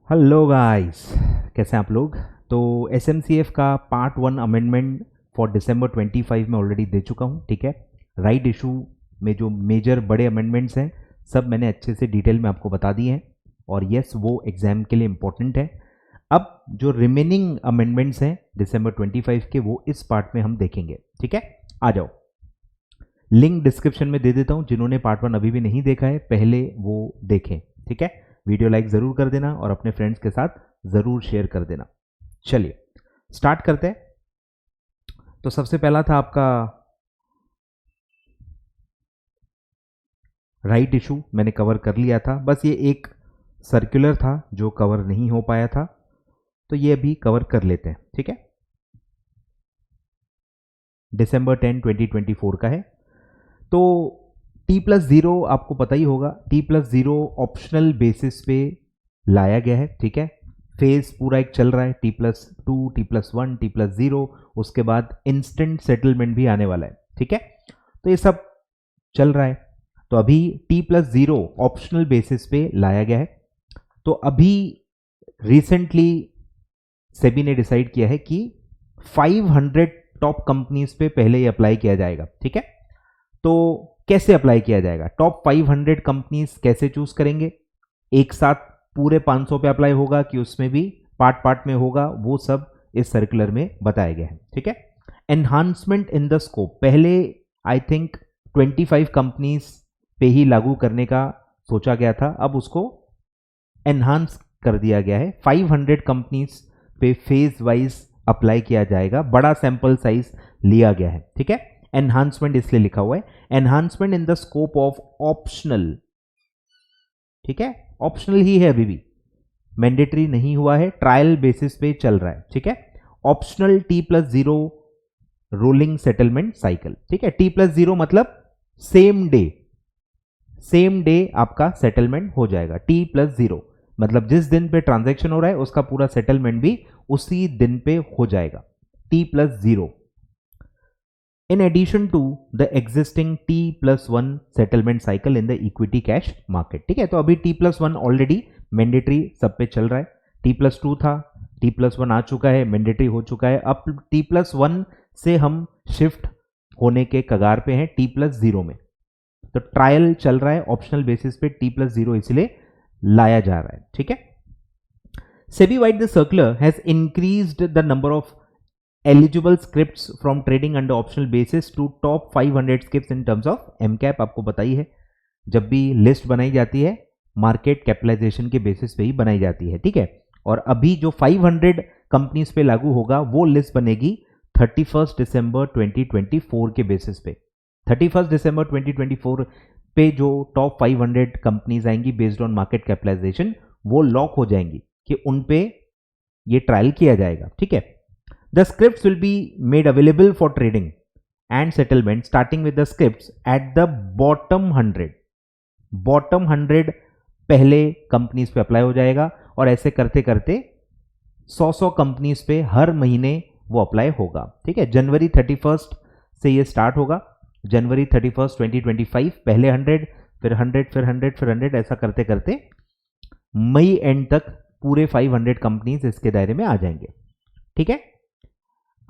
Hello guys, कैसे हैं आप लोग। तो एसएमसीएफ का पार्ट 1 अमेंडमेंट फॉर दिसंबर 25 में ऑलरेडी दे चुका हूं। ठीक है, राइट इशू में जो मेजर बड़े अमेंडमेंट्स हैं सब मैंने अच्छे से डिटेल में आपको बता दिए हैं और यस वो एग्जाम के लिए इम्पोर्टेंट है। अब जो रिमेनिंग अमेंडमेंट्स हैं दिसंबर 25 के वो इस पार्ट में हम देखेंगे। ठीक है, आ जाओ, लिंक डिस्क्रिप्शन में दे देता हूं। जिन्होंने पार्ट 1 अभी भी नहीं देखा है पहले वो देखें। ठीक है, वीडियो लाइक जरूर कर देना और अपने फ्रेंड्स के साथ जरूर शेयर कर देना। चलिए स्टार्ट करते हैं। तो सबसे पहला था आपका राइट इशू, मैंने कवर कर लिया था। बस ये एक सर्कुलर था जो कवर नहीं हो पाया था, तो ये अभी कवर कर लेते हैं। ठीक है, दिसंबर 10 2024 का है। तो T+0 आपको पता ही होगा, T+0 ऑप्शनल बेसिस पे लाया गया है। ठीक है, फेज पूरा एक चल रहा है, T+2 T+1 T+0, उसके बाद इंस्टेंट सेटलमेंट भी आने वाला है। ठीक है, तो ये सब चल रहा है। तो अभी T+0 ऑप्शनल बेसिस पे लाया गया है। तो अभी रिसेंटली सेबी ने डिसाइड किया है कि 500 टॉप कंपनीज पे पहले ही अप्लाई किया जाएगा। ठीक है, तो कैसे अप्लाई किया जाएगा, टॉप 500 कंपनीज कैसे चूज करेंगे, एक साथ पूरे 500 पे अप्लाई होगा कि उसमें भी पार्ट पार्ट में होगा, वो सब इस सर्कुलर में बताया गया है। ठीक है, एनहांसमेंट इन द स्कोप, पहले आई थिंक 25 कंपनीज पे ही लागू करने का सोचा गया था, अब उसको एनहांस कर दिया गया है। 500 कंपनीज पे फेज वाइज अप्लाई किया जाएगा, बड़ा सैंपल साइज लिया गया है। ठीक है, एनहांसमेंट इसलिए लिखा हुआ है, enhancement in the scope of optional. ठीक है, ऑप्शनल ही है, अभी भी मैंडेटरी नहीं हुआ है, ट्रायल बेसिस पे चल रहा है। ठीक है, optional T+0 rolling settlement cycle. ठीक है, T+0 मतलब सेम डे आपका सेटलमेंट हो जाएगा। T+0 मतलब जिस दिन पे ट्रांजैक्शन हो रहा है उसका पूरा सेटलमेंट भी उसी दिन पे हो जाएगा, T+0 in addition to the existing T+1 settlement cycle in the equity cash market। ठीक है, तो अभी T+1 ऑलरेडी मैंडेटरी सब पे चल रहा है, T+2 था, T+1 आ चुका है, मैंडेटरी हो चुका है, अब T+1 से हम शिफ्ट होने के कगार पे हैं T+0 में। तो ट्रायल चल रहा है, ऑप्शनल बेसिस पे T+0 इसलिए लाया जा रहा है। ठीक है, SEBI wide the circular has increased the number of eligible scripts from trading under optional basis to top 500 scripts in terms of MCAP। आपको पता ही है, जब भी लिस्ट बनाई जाती है मार्केट कैपिटलाइजेशन के बेसिस पे ही बनाई जाती है। ठीक है, और अभी जो 500 कंपनीज पे लागू होगा वो लिस्ट बनेगी 31 दिसंबर 2024 के बेसिस पे। 31 दिसंबर 2024 पे जो टॉप 500 कंपनीज आएंगी बेस्ड ऑन मार्केट कैपिटलाइजेशन वो लॉक हो जाएंगी कि उन पे ये ट्रायल किया जाएगा। ठीक है, the scripts will be made available for trading and settlement starting with the scripts at the bottom 100 पहले कंपनीज पे अप्लाई हो जाएगा और ऐसे करते करते 100 कंपनीज पे हर महीने वो अप्लाई होगा। ठीक है, जनवरी 31 से ये स्टार्ट होगा, जनवरी 31 2025 पहले 100 फिर 100 फिर 100 फिर 100 ऐसा करते करते मई एंड तक पूरे 500 कंपनीज इसके दायरे में आ जाएंगे। ठीक है,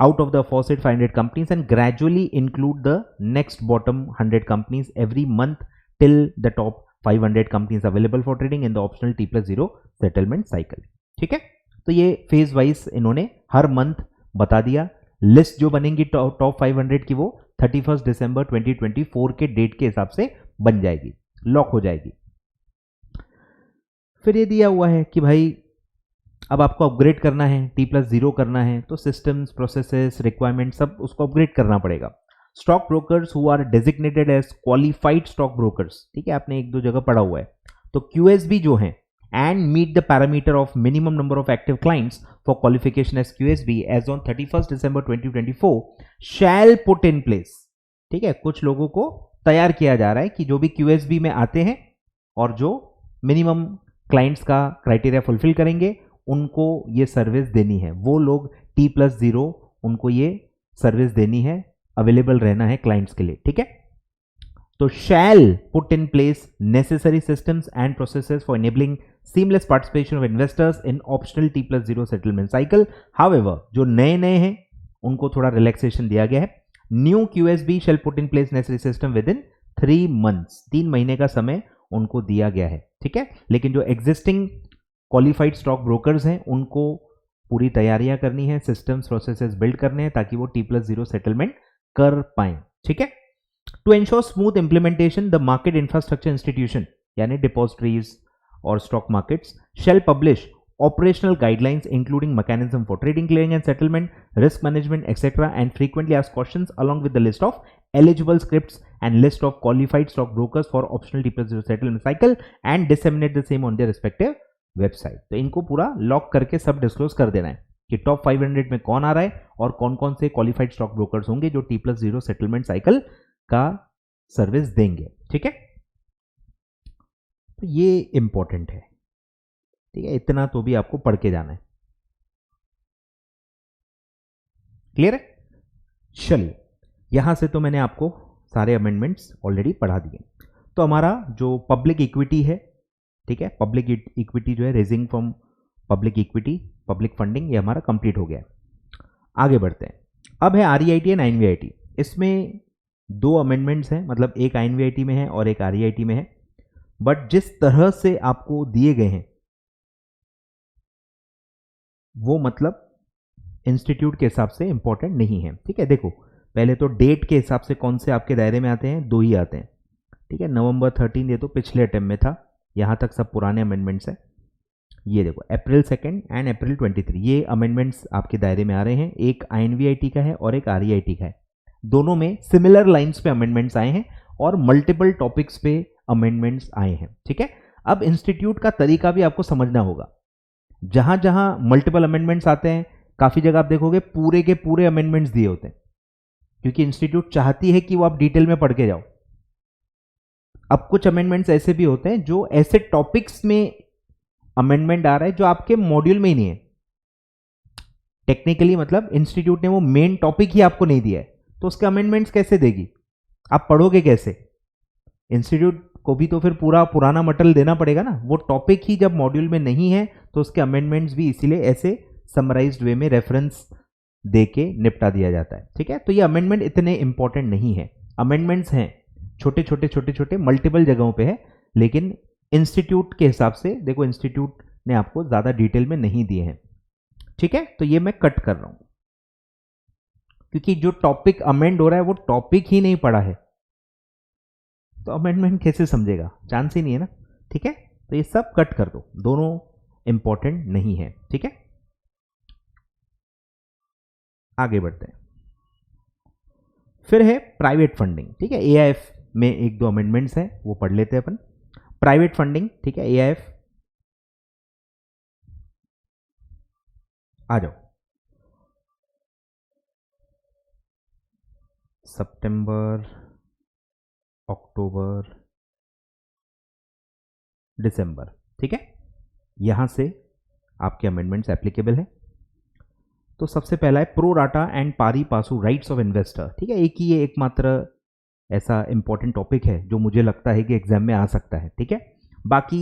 out of the aforesaid 500 companies and gradually include the next bottom 100 companies every month till the top 500 companies available for trading in the optional T+0 settlement cycle। ठीक है, तो ये फेज वाइज इन्होंने हर मंथ बता दिया। लिस्ट जो बनेंगी top 500 की वो 31 दिसंबर 2024 के डेट के हिसाब से बन जाएगी, लॉक हो जाएगी। फिर ये दिया हुआ है कि भाई अब आपको अपग्रेड करना है, T+0 करना है, तो सिस्टम्स प्रोसेसेस रिक्वायरमेंट सब उसको अपग्रेड करना पड़ेगा। Stock brokers who are designated as qualified stock brokers, ठीक है, आपने एक दो जगह पढ़ा हुआ है, तो QSB जो है and meet the parameter of minimum number of active clients for qualification as QSB as on 31 December 2024 shall put in place. ठीक है, कुछ लोगों को तैयार किया जा रहा है कि जो भी QSB में आते हैं और जो मिनिमम क्लाइंट्स का क्राइटेरिया फुलफिल करेंगे उनको ये सर्विस देनी है, वो लोग T+0 उनको ये सर्विस देनी है, अवेलेबल रहना है क्लाइंट्स के लिए। ठीक है, तो shall put in place necessary systems and processes for enabling seamless participation of investors in optional T+0 settlement cycle. However, जो नए नए हैं उनको थोड़ा रिलैक्सेशन दिया गया है। New QSB shall put in place necessary system within 3 months, 3 महीने का समय उनको दिया गया है, ठीक है। लेकिन जो एग्जिस्टिंग क्वालिफाइड स्टॉक ब्रोकर्स हैं उनको पूरी तैयारियां करनी है, सिस्टम्स प्रोसेसेस बिल्ड करने हैं ताकि वो T+0 सेटलमेंट कर पाए, ठीक है। To ensure smooth implementation, the market infrastructure institution यानी डिपॉजिटरीज और stock markets shall publish operational guidelines including mechanism for trading, clearing and settlement, risk management, etc. and frequently asked questions along with the list of eligible scripts and list of qualified stock brokers for optional T+0 settlement cycle and disseminate the same on their respective website. तो इनको पूरा lock करके सब disclose कर देना है कि top 500 में कौन आ रहा है और कौन कौन से क्वालिफाइड स्टॉक ब्रोकर्स होंगे जो T+0 सेटलमेंट साइकिल का सर्विस देंगे, ठीक है। तो ये इंपॉर्टेंट है, ठीक है। इतना तो भी आपको पढ़ के जाना है, क्लियर है। चलिए, यहां से तो मैंने आपको सारे अमेंडमेंट्स ऑलरेडी पढ़ा दिए। तो हमारा जो पब्लिक इक्विटी है, ठीक है, पब्लिक इक्विटी जो है raising from public equity, public funding, ये हमारा कंप्लीट हो गया है। आगे बढ़ते हैं। अब है REIT एंड INVIT। इसमें 2 अमेंडमेंट्स हैं, मतलब एक INVIT में है और एक REIT में है। बट जिस तरह से आपको दिए गए हैं वो मतलब इंस्टीट्यूट के हिसाब से इंपॉर्टेंट नहीं है, ठीक है। देखो, पहले तो डेट के हिसाब से कौन से आपके दायरे में आते हैं, 2 ही आते हैं, ठीक है। नवंबर 13 ये तो पिछले अटेम्प्ट में था, यहां तक सब पुराने अमेंडमेंट्स हैं। ये देखो April 2 एंड April 23, ये अमेंडमेंट्स आपके दायरे में आ रहे हैं। एक INVIT का है और एक REIT का है। दोनों में सिमिलर लाइंस पे अमेंडमेंट्स आए हैं और मल्टीपल टॉपिक्स पे अमेंडमेंट्स आए हैं, ठीक है। अब इंस्टीट्यूट का तरीका भी आपको समझना होगा। जहां जहां मल्टीपल अमेंडमेंट्स आते हैं, काफी जगह आप देखोगे पूरे के पूरे अमेंडमेंट्स दिए होते हैं, क्योंकि इंस्टीट्यूट चाहती है कि वो आप डिटेल में पढ़ के जाओ। अब कुछ अमेंडमेंट्स ऐसे भी होते हैं जो ऐसे टॉपिक्स में अमेंडमेंट आ रहा है जो आपके मॉड्यूल में ही नहीं है। टेक्निकली मतलब इंस्टीट्यूट ने वो मेन टॉपिक ही आपको नहीं दिया है, तो उसके अमेंडमेंट्स कैसे देगी, आप पढ़ोगे कैसे। इंस्टीट्यूट को भी तो फिर पूरा पुराना मटेरियल देना पड़ेगा ना। वो टॉपिक ही जब मॉड्यूल में नहीं है तो उसके अमेंडमेंट्स भी इसीलिए ऐसे समराइज्ड वे में रेफरेंस देके निपटा दिया जाता है, ठीक है। तो ये अमेंडमेंट इतने इंपॉर्टेंट नहीं है। अमेंडमेंट्स हैं छोटे छोटे मल्टीपल जगहों पे है, लेकिन इंस्टीट्यूट के हिसाब से देखो, इंस्टीट्यूट ने आपको ज्यादा डिटेल में नहीं दिए हैं, ठीक है। तो ये मैं कट कर रहा हूं क्योंकि जो टॉपिक अमेंड हो रहा है वो टॉपिक ही नहीं पढ़ा है, तो अमेंडमेंट कैसे समझेगा, चांस ही नहीं है ना, ठीक है। तो ये सब कट कर दो, दोनों इंपॉर्टेंट नहीं है, ठीक है। आगे बढ़ते हैं। फिर है प्राइवेट फंडिंग, ठीक है। AIF में 1-2 अमेंडमेंट्स हैं, वो पढ़ लेते हैं अपन। प्राइवेट फंडिंग, ठीक है, AIF आ जाओ। सितंबर, अक्टूबर, दिसंबर, ठीक है, यहां से आपके अमेंडमेंट्स एप्लीकेबल है। तो सबसे पहला है प्रो राटा एंड पारी पासू राइट्स ऑफ इन्वेस्टर, ठीक है। एक ही ये एकमात्र ऐसा इंपॉर्टेंट टॉपिक है जो मुझे लगता है कि एग्जाम में आ सकता है, ठीक है। बाकी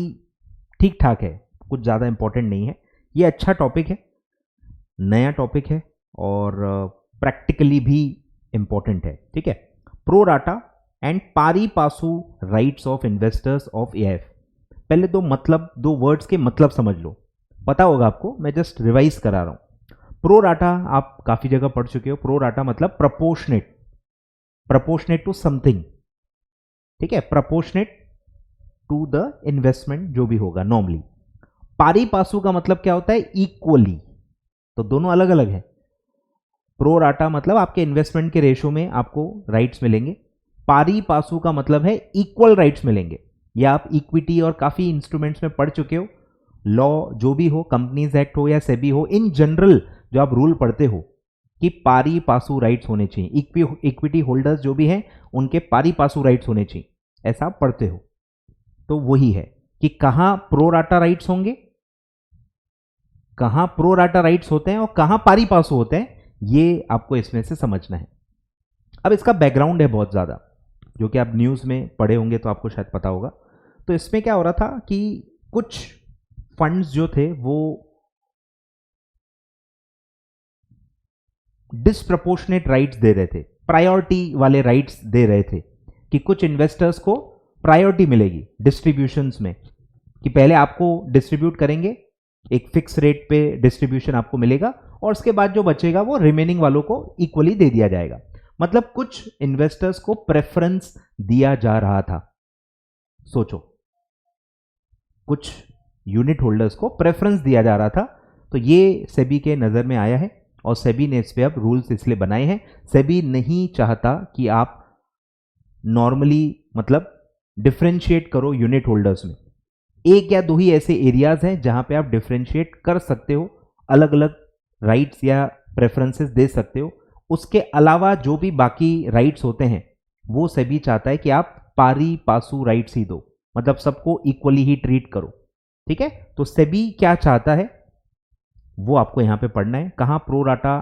ठीक ठाक है, कुछ ज़्यादा इंपॉर्टेंट नहीं है। ये अच्छा टॉपिक है, नया टॉपिक है और प्रैक्टिकली भी इंपॉर्टेंट है, ठीक है। प्रो राटा एंड पारी Pasu rights of investors of AIF। पहले दो वर्ड्स के मतलब समझ लो, पता होगा आपको, मैं जस्ट रिवाइज करा रहा हूं। प्रो राटा आप काफी जगह पढ़ चुके हो। प्रो राटा मतलब प्रपोर्शनेट टू समथिंग, ठीक है, प्रपोर्शनेट टू द इन्वेस्टमेंट जो भी होगा नॉर्मली। पारी पासू का मतलब क्या होता है, इक्वली, तो दोनों अलग अलग है। प्रो राटा मतलब आपके इन्वेस्टमेंट के रेशो में आपको राइट्स मिलेंगे, पारी पासू का मतलब है इक्वल राइट्स मिलेंगे। या आप इक्विटी और काफी इंस्ट्रूमेंट्स में पढ़ चुके हो, लॉ जो भी हो, कंपनीज एक्ट हो या सेबी हो, इन जनरल जो आप रूल पढ़ते हो कि पारी पासू राइट्स होने चाहिए, इक्विटी होल्डर्स जो भी हैं उनके पारी पासू राइट्स होने चाहिए, ऐसा आप पढ़ते हो। तो वही है कि कहां प्रो राटा राइट्स होंगे, कहां प्रो राटा राइट्स होते हैं और कहां पारी पासू होते हैं, ये आपको इसमें से समझना है। अब इसका बैकग्राउंड है बहुत ज्यादा। जो कि आप न्यूज़ में पढ़े होंगे तो आपको शायद पता होगा। तो इसमें क्या हो रहा था कि कुछ फंड्स जो थे वो डिसप्रपोर्शनेट राइट्स दे रहे थे, प्रायोरिटी वाले राइट्स दे रहे थे कि कुछ इन्वेस्टर्स को प्रायोरिटी मिलेगी डिस्ट्रीब्यूशंस में, कि पहले आपको डिस्ट्रीब्यूट करेंगे, एक फिक्स रेट पे डिस्ट्रीब्यूशन आपको मिलेगा और उसके बाद जो बचेगा वो रिमेनिंग वालों को इक्वली दे दिया जाएगा। मतलब कुछ इन्वेस्टर्स को प्रेफरेंस दिया जा रहा था। सोचो, कुछ यूनिट होल्डर्स को प्रेफरेंस दिया जा रहा था। तो ये सेबी के नज़र में आया है और सेबी ने इस पे अब रूल्स इसलिए बनाए हैं। सेबी नहीं चाहता कि आप नॉर्मली मतलब डिफरेंशिएट करो यूनिट होल्डर्स में। एक या दो ही ऐसे एरियाज हैं जहां पे आप डिफरेंशिएट कर सकते हो, अलग अलग राइट्स या प्रेफरेंसेस दे सकते हो। उसके अलावा जो भी बाकी राइट्स होते हैं वो सेबी चाहता है कि आप पारी पासू राइट्स ही दो, मतलब सबको इक्वली ही ट्रीट करो। ठीक है, तो सेबी क्या चाहता है वो आपको यहां पे पढ़ना है, कहां प्रो राटा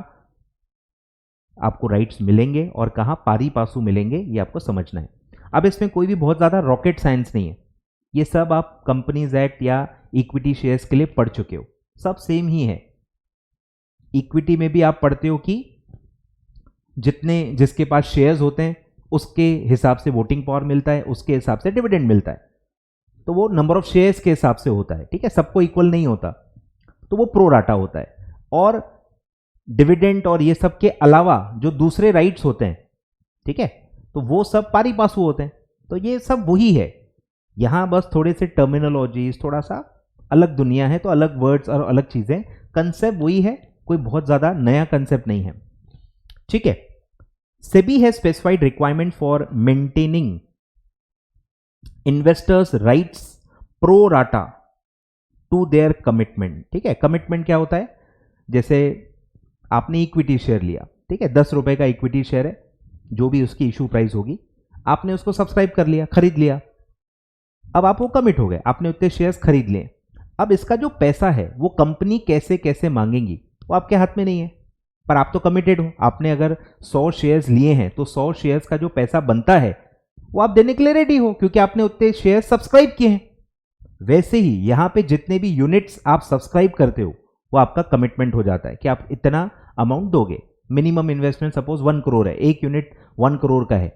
आपको राइट्स मिलेंगे और कहां पारी पासू मिलेंगे, ये आपको समझना है। अब इसमें कोई भी बहुत ज्यादा रॉकेट साइंस नहीं है, ये सब आप कंपनीज एक्ट या इक्विटी शेयर्स के लिए पढ़ चुके हो, सब सेम ही है। इक्विटी में भी आप पढ़ते हो कि जितने जिसके पास शेयर्स होते हैं उसके हिसाब से वोटिंग पावर मिलता है, उसके हिसाब से डिविडेंड मिलता है, तो वो नंबर ऑफ शेयर्स के हिसाब से होता है। ठीक है, सबको इक्वल नहीं होता, तो वो प्रो राटा होता है। और डिविडेंड और ये सब के अलावा जो दूसरे राइट्स होते हैं, ठीक है, तो वो सब पारी पासू होते हैं। तो ये सब वही है, यहां बस थोड़े से टर्मिनोलॉजीज, थोड़ा सा अलग दुनिया है, तो अलग वर्ड्स और अलग चीजें, कंसेप्ट वही है, कोई बहुत ज्यादा नया कंसेप्ट नहीं है। ठीक है, SEBI has specified requirement for maintaining investors rights pro rata to their commitment. ठीक है, कमिटमेंट क्या होता है, जैसे आपने इक्विटी शेयर लिया, ठीक है, 10 रुपए का इक्विटी शेयर है, जो भी उसकी इशू प्राइस होगी, आपने उसको सब्सक्राइब कर लिया, खरीद लिया। अब आप वो कमिट हो गए, आपने उतने शेयर्स खरीद लिए। अब इसका जो पैसा है वो कंपनी कैसे कैसे मांगेंगी वो आपके हाथ में नहीं है, पर आप तो कमिटेड हो। आपने अगर 100 शेयर्स लिए हैं तो 100 शेयर्स का जो पैसा बनता है वो आप देने के लिए रेडी हो, क्योंकि आपने उतने शेयर सब्सक्राइब किए हैं। वैसे ही यहां पे जितने भी यूनिट्स आप सब्सक्राइब करते हो वो आपका कमिटमेंट हो जाता है कि आप इतना अमाउंट दोगे। मिनिमम इन्वेस्टमेंट सपोज 1 करोड़ है, एक यूनिट 1 करोड़ का है,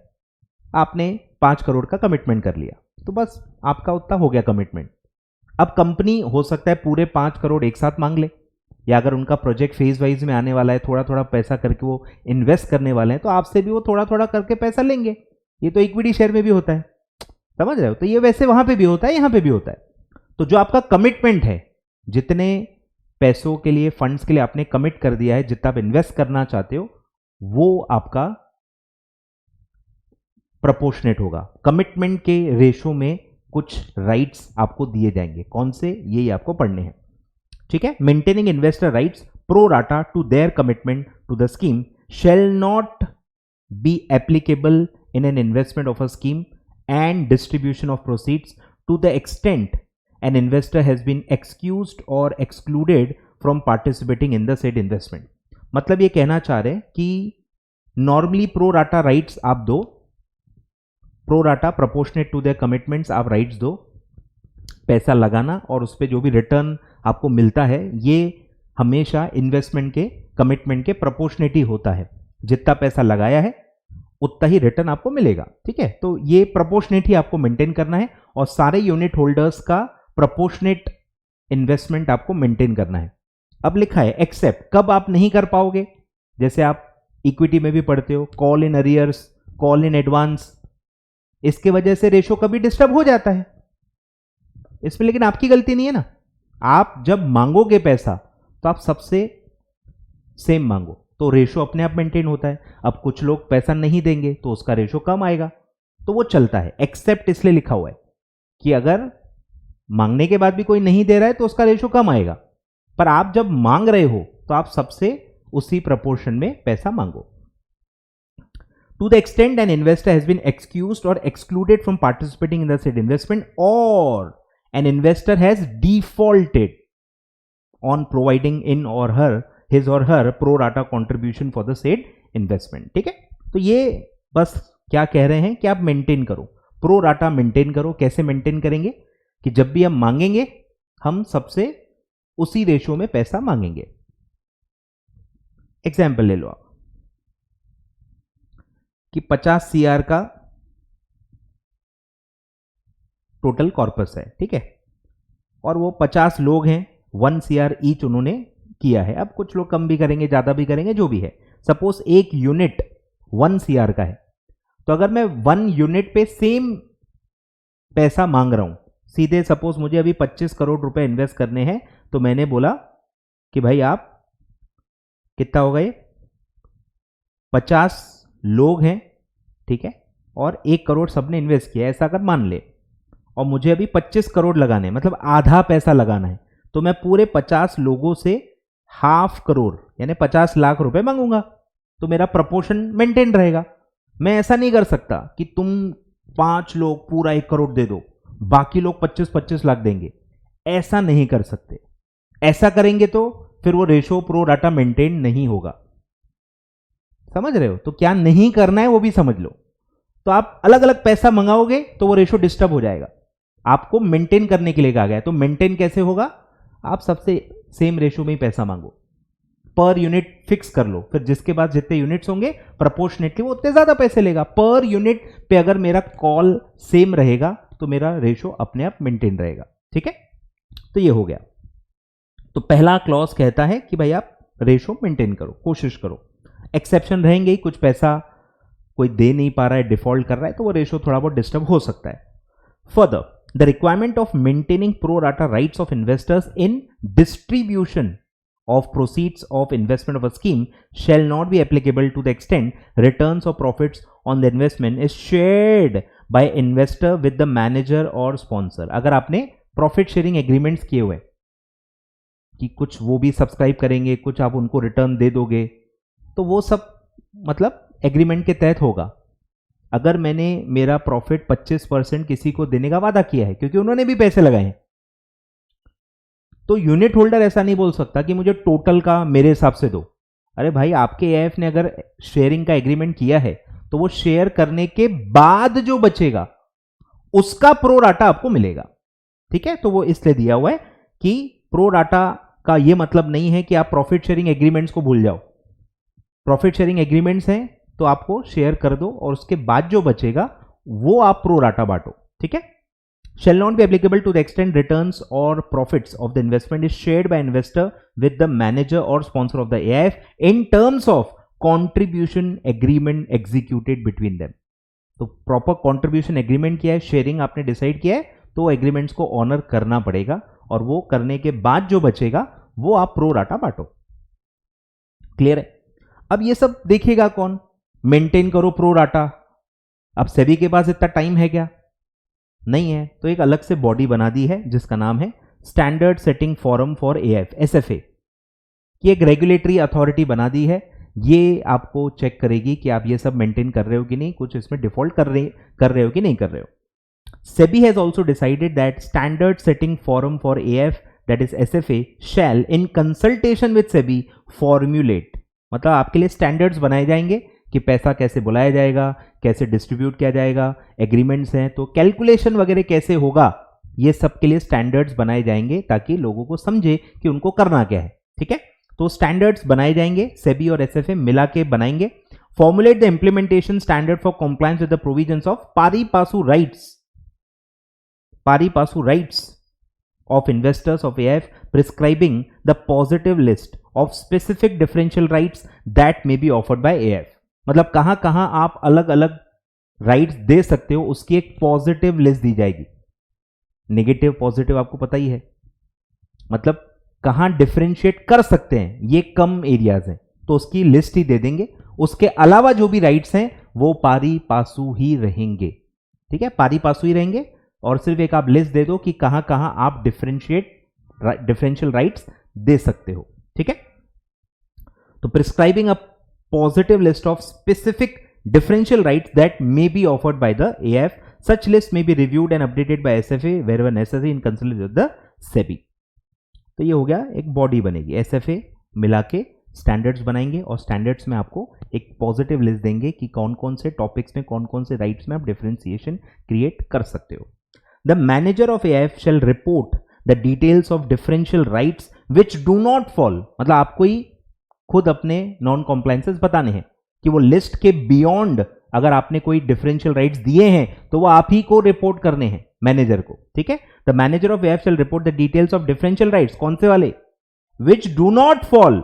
आपने 5 करोड़ का कमिटमेंट कर लिया, तो बस आपका उतना हो गया कमिटमेंट। अब कंपनी हो सकता है पूरे 5 करोड़ एक साथ मांग ले, या अगर उनका प्रोजेक्ट फेज वाइज में आने वाला है, थोड़ा थोड़ा पैसा करके वो इन्वेस्ट करने वाले हैं, तो आपसे भी वो थोड़ा थोड़ा करके पैसा लेंगे। ये तो इक्विटी शेयर में भी होता है, समझ रहे हो, तो ये वैसे वहां पे भी होता है, यहां पे भी होता है। तो जो आपका कमिटमेंट है, जितने पैसों के लिए, फंड्स के लिए आपने कमिट कर दिया है, जितना आप इन्वेस्ट करना चाहते हो, वो आपका प्रोपोर्शनेट होगा। कमिटमेंट के रेशो में कुछ राइट्स आपको दिए जाएंगे, कौन से, ये आपको पढ़ने हैं। ठीक है, maintaining investor rights pro rata to their commitment to the scheme shall not be applicable in an investment of a scheme and distribution of proceeds to the extent an investor has been excused और excluded from participating in the said investment. मतलब ये कहना चाह रहे हैं कि normally pro rata rights आप दो, pro rata proportionate to their commitments आप राइट्स दो, पैसा लगाना और उस पर जो भी रिटर्न आपको मिलता है ये हमेशा इन्वेस्टमेंट के कमिटमेंट के प्रोपोर्शनेट ही होता है। जितना पैसा लगाया है उतना ही रिटर्न आपको मिलेगा। ठीक है, तो ये प्रोपोर्शनेट ही आपको मेंटेन करना है और सारे यूनिट होल्डर्स का प्रोपोर्शनेट इन्वेस्टमेंट आपको मेंटेन करना है। अब लिखा है एक्सेप्ट, कब आप नहीं कर पाओगे, जैसे आप इक्विटी में भी पढ़ते हो, call in arrears, call in advance, इसके वजह से रेशो कभी डिस्टर्ब हो जाता है इसमें, लेकिन आपकी गलती नहीं है ना। आप जब मांगोगे पैसा तो आप सबसे सेम मांगो, तो रेशो अपने आप मेंटेन होता है। अब कुछ लोग पैसा नहीं देंगे तो उसका रेशो कम आएगा, तो वो चलता है। एक्सेप्ट इसलिए लिखा हुआ है कि अगर मांगने के बाद भी कोई नहीं दे रहा है तो उसका रेशो कम आएगा, पर आप जब मांग रहे हो तो आप सबसे उसी प्रपोर्शन में पैसा मांगो। To the extent an investor has been excused or excluded from participating in the said investment, or an investor has defaulted on providing in or her his or her pro rata contribution for the said investment. ठीक है, तो ये बस क्या कह रहे हैं कि आप मेंटेन करो, प्रो राटा मेंटेन करो। कैसे मेंटेन करेंगे कि जब भी हम मांगेंगे हम सबसे उसी रेशो में पैसा मांगेंगे। एग्जाम्पल ले लो आप कि 50 CR का टोटल कॉर्पस है, ठीक है, और वो 50 लोग हैं, 1 CR ईच उन्होंने किया है। अब कुछ लोग कम भी करेंगे, ज्यादा भी करेंगे, जो भी है। सपोज एक यूनिट 1 CR का है, तो अगर मैं 1 यूनिट पे सेम पैसा मांग रहा हूं, सीधे सपोज मुझे अभी 25 करोड़ रुपए इन्वेस्ट करने हैं, तो मैंने बोला कि भाई आप कितना होगा ये, 50 लोग हैं, ठीक है, और 1 करोड़ सबने इन्वेस्ट किया, ऐसा अगर मान ले, और मुझे अभी 25 करोड़ लगाने, मतलब आधा पैसा लगाना है, तो मैं पूरे 50 लोगों से ½ करोड़ यानी 50 लाख रुपए मांगूंगा, तो मेरा प्रपोर्शन मेंटेन रहेगा। मैं ऐसा नहीं कर सकता कि तुम 5 लोग पूरा 1 करोड़ दे दो, बाकी लोग 25-25 लाख देंगे, ऐसा नहीं कर सकते। ऐसा करेंगे तो फिर वो रेशो प्रो राटा मेंटेन नहीं होगा। समझ रहे हो? तो क्या नहीं करना है वो भी समझ लो। तो आप अलग अलग पैसा मंगाओगे तो वो रेशो डिस्टर्ब हो जाएगा। आपको मेंटेन करने के लिए कहा गया है, तो मेंटेन कैसे होगा? आप सबसे सेम रेशो में ही पैसा मांगो, पर यूनिट फिक्स कर लो, फिर जिसके बाद जितने यूनिट्स होंगे प्रोपोर्शनेटली वो उतने ज्यादा पैसे लेगा। पर यूनिट पे अगर मेरा कॉल सेम रहेगा तो मेरा रेशो अपने आप मेंटेन रहेगा, ठीक है। तो ये हो गया। तो पहला क्लॉज कहता है कि भाई आप रेशो मेंटेन करो, कोशिश करो। एक्सेप्शन रहेंगे ही, कुछ पैसा कोई दे नहीं पा रहा है, डिफॉल्ट कर रहा है, तो वो रेशो थोड़ा बहुत डिस्टर्ब हो सकता है। Further, the requirement of maintaining pro rata rights of investors in distribution of proceeds of investment of a scheme shall not be applicable to the extent returns or profits on the investment is shared by investor with the manager or sponsor। अगर आपने profit sharing agreements किए हुए कि कुछ वो भी subscribe करेंगे, कुछ आप उनको रिटर्न दे दोगे, तो वो सब मतलब एग्रीमेंट के तहत होगा। अगर मैंने मेरा प्रॉफिट 25% किसी को देने का वादा किया है क्योंकि उन्होंने भी पैसे लगाए हैं, तो यूनिट होल्डर ऐसा नहीं बोल सकता कि मुझे टोटल का मेरे हिसाब से दो। अरे भाई, आपके एएफ ने अगर शेयरिंग का एग्रीमेंट किया है तो वो शेयर करने के बाद जो बचेगा उसका प्रो राटा आपको मिलेगा, ठीक है। तो वो इसलिए दिया हुआ है कि प्रो राटा का ये मतलब नहीं है कि आप प्रॉफिट शेयरिंग एग्रीमेंट्स को भूल जाओ। प्रॉफिट शेयरिंग एग्रीमेंट्स हैं तो आपको शेयर कर दो और उसके बाद जो बचेगा वो आप प्रो राटा बांटो, ठीक है। Shall not be applicable to the extent returns or profits of the investment is shared by investor with the manager or sponsor of the AIF in terms of contribution agreement executed between them। तो proper contribution agreement किया है, sharing आपने decide किया है, तो agreements को honour करना पड़ेगा और वो करने के बाद जो बचेगा वो आप प्रो राटा बांटो। क्लियर है? अब ये सब देखेगा कौन? मेंटेन करो प्रो राटा। अब सेबी के पास इतना टाइम है क्या? नहीं है। तो एक अलग से बॉडी बना दी है जिसका नाम है standard setting forum for AF, SFA की एक रेगुलेटरी अथॉरिटी बना दी है। ये आपको चेक करेगी कि आप ये सब मेंटेन कर रहे हो कि नहीं, कुछ इसमें डिफॉल्ट कर रहे हो कि नहीं कर रहे हो। SEBI has also decided that standard setting forum for AF that is SFA shall in consultation with SEBI formulate, मतलब आपके लिए स्टैंडर्ड्स बनाए जाएंगे कि पैसा कैसे बुलाया जाएगा, कैसे डिस्ट्रीब्यूट किया जाएगा, एग्रीमेंट्स हैं तो कैलकुलेशन वगैरह कैसे होगा, ये सब के लिए स्टैंडर्ड्स बनाए जाएंगे ताकि लोगों को समझे कि उनको करना क्या है, ठीक है। तो स्टैंडर्ड्स बनाए जाएंगे, सेबी और एसएफए मिला के बनाएंगे। Formulate the implementation standard for compliance with the provisions of पारी पासु rights of investors of AIF prescribing the positive list of specific differential rights that may be offered by AIF। मतलब कहां कहां आप अलग अलग राइट्स दे सकते हो उसकी एक पॉजिटिव लिस्ट दी जाएगी। नेगेटिव पॉजिटिव आपको पता ही है, मतलब कहां डिफरेंशिएट कर सकते हैं, ये कम एरियाज हैं तो उसकी लिस्ट ही दे देंगे। उसके अलावा जो भी राइट्स हैं वो पारी पासु ही रहेंगे, ठीक है, पारी पासु ही रहेंगे। और सिर्फ एक आप लिस्ट दे दो कि कहां कहां आप डिफरेंशियल राइट्स दे सकते हो, ठीक है। तो prescribing a positive list of specific differential rights that may be offered by the AF, such list may be reviewed and updated by SFA wherever necessary in consultation with the SEBI. तो ये हो गया, एक बॉडी बनेगी, SFA मिला के standards बनाएंगे और स्टैंडर्ड्स में आपको एक पॉजिटिव लिस्ट देंगे कि कौन कौन से टॉपिक्स में कौन कौन से राइट्स में आप डिफरेंशिएशन क्रिएट कर सकते हो। The manager of AIF shall report the details of differential rights which do not fall, मतलब आपको ही खुद अपने नॉन कॉम्प्लायंसेस बताने हैं कि वो लिस्ट के बियॉन्ड अगर आपने कोई डिफरेंशियल राइट्स दिए हैं तो वो आप ही को रिपोर्ट करने हैं मैनेजर को, ठीक है। The manager of AIF shall report the details of differential rights, कौन से वाले, विच डू नॉट फॉल,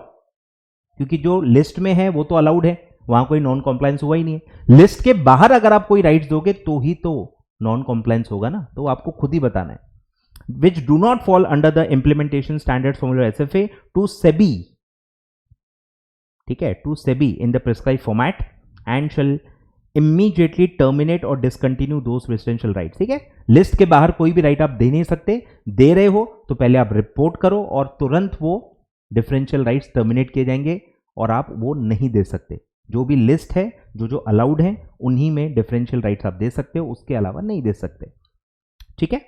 क्योंकि जो लिस्ट में है वो तो अलाउड है, वहां कोई नॉन कॉम्प्लायंस हुआ ही नहीं है। लिस्ट के बाहर अगर आप कोई राइट्स दोगे तो ही तो नॉन कॉम्प्लायंस होगा ना, तो आपको खुद ही बताना है। Which do not fall under the implementation standards formula SFA to SEBI, ठीक है, to SEBI in the prescribe format and shall immediately terminate और डिसकंटिन्यू दोस रेसिडेंशियल राइट्स, ठीक है। लिस्ट के बाहर कोई भी राइट आप दे नहीं सकते, दे रहे हो तो पहले आप रिपोर्ट करो और तुरंत वो डिफरेंशियल राइट्स टर्मिनेट किए जाएंगे और आप वो नहीं दे सकते। जो भी लिस्ट है, जो अलाउड है, उन्हीं में डिफरेंशियल राइट्स आप दे सकते हो, उसके अलावा नहीं दे सकते, ठीक है।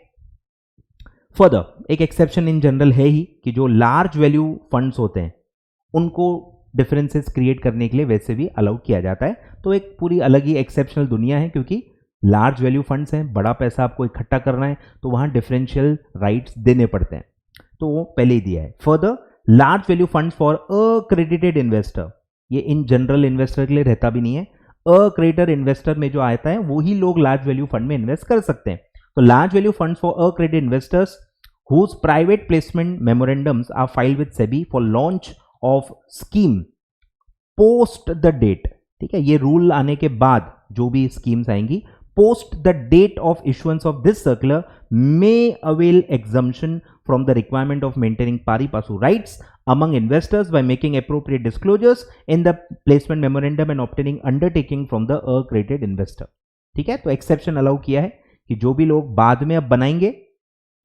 फर्दर एक एक्सेप्शन इन जनरल है ही कि जो लार्ज वैल्यू फंड्स होते हैं उनको डिफरेंसेस क्रिएट करने के लिए वैसे भी अलाउ किया जाता है, तो एक पूरी अलग ही एक्सेप्शनल दुनिया है, क्योंकि लार्ज वैल्यू फंड्स हैं, बड़ा पैसा आपको इकट्ठा करना है तो वहां डिफरेंशियल राइट्स देने पड़ते हैं, तो वो पहले ही दिया है। Further large value funds for accredited investor, ये इन जनरल इन्वेस्टर के लिए रहता भी नहीं है, अक्रेडिटेड इन्वेस्टर में जो आता है वही लोग लार्ज वैल्यू फंड में इन्वेस्ट कर सकते हैं। तो large value funds for accredited investors whose private placement memorandums are filed with SEBI for launch of scheme post the date, ठीक है, ये रूल आने के बाद जो भी स्कीम्स आएंगी post the date of issuance of this circular may avail exemption from the requirement of maintaining pari passu rights among investors by making appropriate disclosures in the placement memorandum and obtaining undertaking from the accredited investor, ठीक है। तो exception allow किया है कि जो भी लोग बाद में अब बनाएंगे,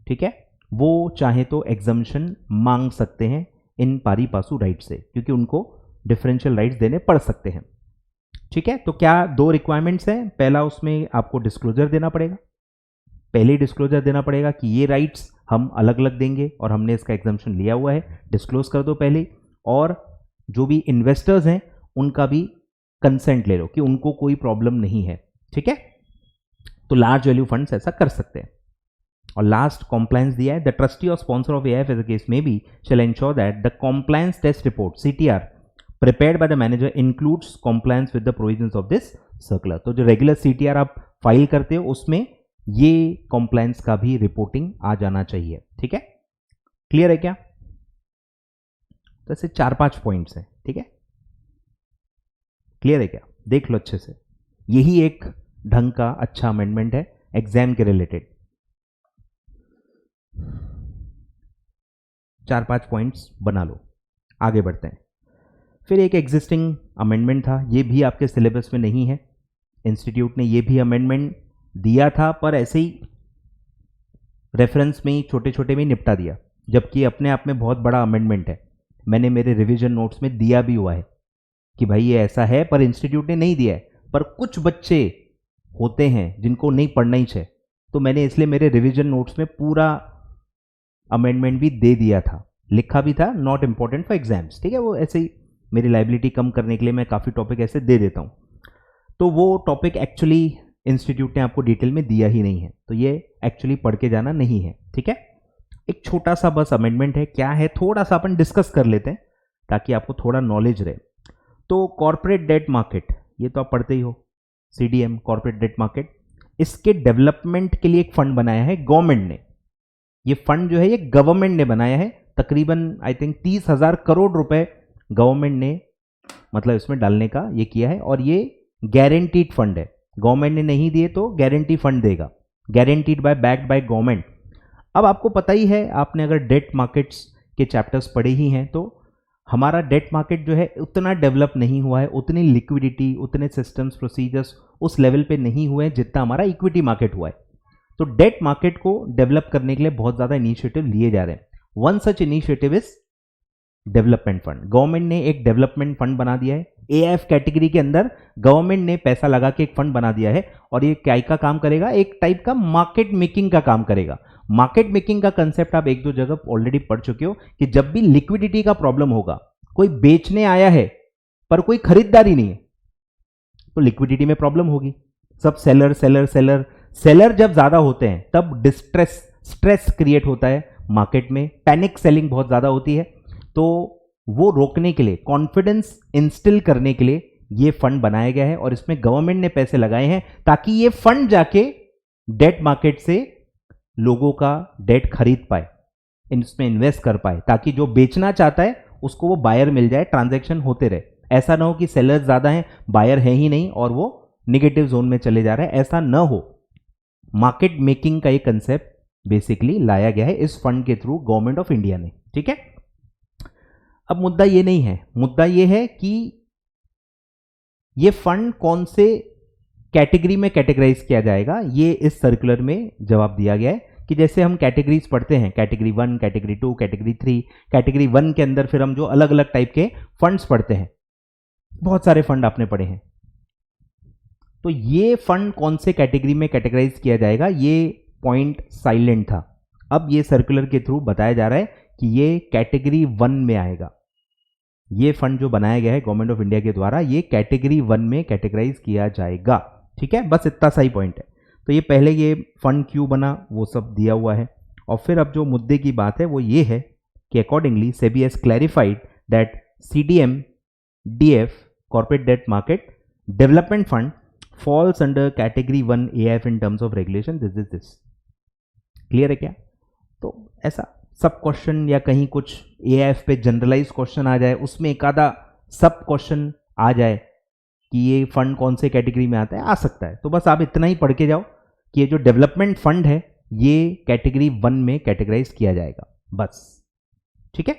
ठीक है, वो चाहे तो एग्जम्पशन मांग सकते हैं इन पारी पासू राइट से, क्योंकि उनको डिफरेंशियल राइट्स देने पड़ सकते हैं, ठीक है। तो क्या दो रिक्वायरमेंट्स हैं, पहला उसमें आपको डिस्क्लोजर देना पड़ेगा, पहले डिस्क्लोजर देना पड़ेगा कि ये राइट्स हम अलग अलग देंगे और हमने इसका एग्जम्पशन लिया हुआ है, डिस्क्लोज कर दो पहले, और जो भी इन्वेस्टर्स हैं उनका भी कंसेंट ले लो कि उनको कोई प्रॉब्लम नहीं है, ठीक है। तो लार्ज वैल्यू फंड्स ऐसा कर सकते हैं। और लास्ट कॉम्प्लायंस दिया है, द ट्रस्टी और sponsor of AIF as a case में be shall ensure that the compliance test report CTR prepared by the manager includes compliance with the provisions of this circular। तो जो regular CTR आप file करते हो उसमें ये compliance का भी रिपोर्टिंग आ जाना चाहिए, ठीक है। क्लियर है क्या? तो ऐसे 4-5 पॉइंट्स हैं, ठीक है। क्लियर है क्या? देख लो अच्छे से, यही एक ढंग का अच्छा अमेंडमेंट है एग्जाम के रिलेटेड। 4-5 पॉइंट्स बना लो, आगे बढ़ते हैं। फिर एक एग्जिस्टिंग अमेंडमेंट था, ये भी आपके सिलेबस में नहीं है, इंस्टीट्यूट ने ये भी अमेंडमेंट दिया था पर ऐसे ही रेफरेंस में ही छोटे छोटे में निपटा दिया, जबकि अपने आप में बहुत बड़ा अमेंडमेंट है। मैंने मेरे रिवीजन नोट्स में दिया भी हुआ है कि भाई ये ऐसा है, पर इंस्टीट्यूट ने नहीं दिया है। पर कुछ बच्चे होते हैं जिनको नहीं पढ़ना ही चाहिए, तो मैंने इसलिए मेरे रिवीजन नोट्स में पूरा अमेंडमेंट भी दे दिया था, लिखा भी था, नॉट इम्पॉर्टेंट फॉर एग्जाम्स, ठीक है। वो ऐसे ही मेरी लाइबिलिटी कम करने के लिए मैं काफ़ी टॉपिक ऐसे दे देता हूँ, तो वो टॉपिक एक्चुअली इंस्टीट्यूट ने आपको डिटेल में दिया ही नहीं है, तो ये एक्चुअली पढ़ के जाना नहीं है, ठीक है। एक छोटा सा बस अमेंडमेंट है, क्या है थोड़ा सा अपन डिस्कस कर लेते हैं ताकि आपको थोड़ा नॉलेज रहे। तो कॉर्पोरेट डेट मार्केट, ये तो आप पढ़ते ही हो, सीडीएम कॉर्पोरेट डेट मार्केट, इसके डेवलपमेंट के लिए एक फंड बनाया है गवर्नमेंट ने। ये फंड जो है ये गवर्नमेंट ने बनाया है, तकरीबन आई थिंक 30,000 करोड़ रुपए गवर्नमेंट ने मतलब इसमें डालने का ये किया है, और ये गारंटीड फंड है, गवर्नमेंट ने नहीं दिए तो गारंटी फंड देगा, guaranteed bye backed by government. अब आपको पता ही है, आपने अगर डेट मार्केट्स के चैप्टर्स पढ़े ही हैं, तो हमारा डेट मार्केट जो है उतना डेवलप नहीं हुआ है, उतनी लिक्विडिटी, उतने सिस्टम्स प्रोसीजर्स उस लेवल पे नहीं हुए हैं जितना हमारा इक्विटी मार्केट हुआ है। तो डेट मार्केट को डेवलप करने के लिए बहुत ज़्यादा इनिशिएटिव लिए जा रहे हैं। One such initiative is development fund. Government ने एक डेवलपमेंट फंड बना दिया है, एएफ कैटेगरी के अंदर गवर्नमेंट ने पैसा लगा के एक फंड बना दिया है, और ये क्या का काम करेगा, एक टाइप का मार्केट मेकिंग का काम करेगा। मार्केट मेकिंग का कंसेप्ट आप एक दो जगह ऑलरेडी पढ़ चुके हो कि जब भी लिक्विडिटी का प्रॉब्लम होगा, कोई बेचने आया है पर कोई खरीदारी नहीं है, तो लिक्विडिटी में प्रॉब्लम होगी। सब सेलर सेलर सेलर सेलर जब ज्यादा होते हैं तब स्ट्रेस क्रिएट होता है मार्केट में, पैनिक सेलिंग बहुत ज्यादा होती है। तो वो रोकने के लिए, कॉन्फिडेंस इंस्टिल करने के लिए ये फंड बनाया गया है और इसमें गवर्नमेंट ने पैसे लगाए हैं ताकि ये फंड जाके डेट मार्केट से लोगों का डेट खरीद पाए, इसमें इन्वेस्ट कर पाए, ताकि जो बेचना चाहता है उसको वो बायर मिल जाए, ट्रांजैक्शन होते रहे। ऐसा ना हो कि सेलर्स ज्यादा हैं, बायर है ही नहीं और वो नेगेटिव जोन में चले जा रहा है, ऐसा ना हो। मार्केट मेकिंग का एक कंसेप्ट बेसिकली लाया गया है इस फंड के थ्रू गवर्नमेंट ऑफ इंडिया ने, ठीक है। अब मुद्दा ये नहीं है, मुद्दा ये है कि ये फंड कौन से कैटेगरी में कैटेगराइज किया जाएगा। ये इस सर्कुलर में जवाब दिया गया है कि जैसे हम कैटेगरीज पढ़ते हैं, कैटेगरी 1, कैटेगरी 2, कैटेगरी 3, कैटेगरी 1 के अंदर फिर हम जो अलग अलग टाइप के फंड्स पढ़ते हैं, बहुत सारे फंड आपने पढ़े हैं, तो ये फंड कौन से कैटेगरी में कैटेगराइज किया जाएगा ये पॉइंट साइलेंट था। अब ये सर्कुलर के थ्रू बताया जा रहा है कि ये कैटेगरी 1 में आएगा। ये फंड जो बनाया गया है गवर्नमेंट ऑफ इंडिया के द्वारा, ये कैटेगरी 1 में कैटेगराइज किया जाएगा, ठीक है। बस इतना सही पॉइंट है। तो ये पहले ये फंड क्यों बना वो सब दिया हुआ है, और फिर अब जो मुद्दे की बात है वो ये है कि accordingly SEBI has clarified that CDM DF corporate debt market development fund falls under category 1 AIF in terms of regulation this. Clear है क्या? तो ऐसा सब क्वेश्चन या कहीं कुछ AIF पे जनरलाइज क्वेश्चन आ जाए, उसमें एक आधा सब क्वेश्चन आ जाए कि ये फंड कौन से कैटेगरी में आता है, आ सकता है। तो बस आप इतना ही पढ़ के जाओ कि ये जो डेवलपमेंट फंड है ये कैटेगरी 1 में कैटेगराइज किया जाएगा, बस, ठीक है।